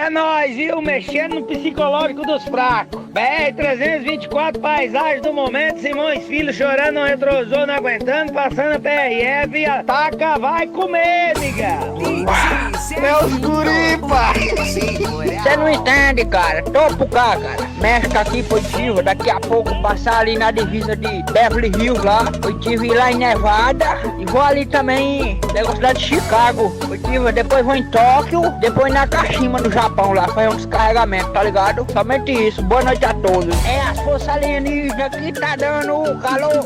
É nóis, viu? Mexendo no psicológico dos fracos. BR-324, paisagem do momento. Simões Filho chorando, não retrosou, não aguentando. Passando a PRF e ataca, vai comer, Miguel. Meus guri, pai. Você não entende, cara. Tô pro cá, cara. México aqui positivo. Daqui a pouco passar ali na divisa de Beverly Hills lá. Positivo ir lá em Nevada. E vou ali também, negócio lá de Chicago. Positivo. Depois vou em Tóquio. Depois na Kashima, no Japão lá. Fazer um descarregamento, tá ligado? Somente isso. Boa noite a todos. É as forças alienígenas que tá dando calor.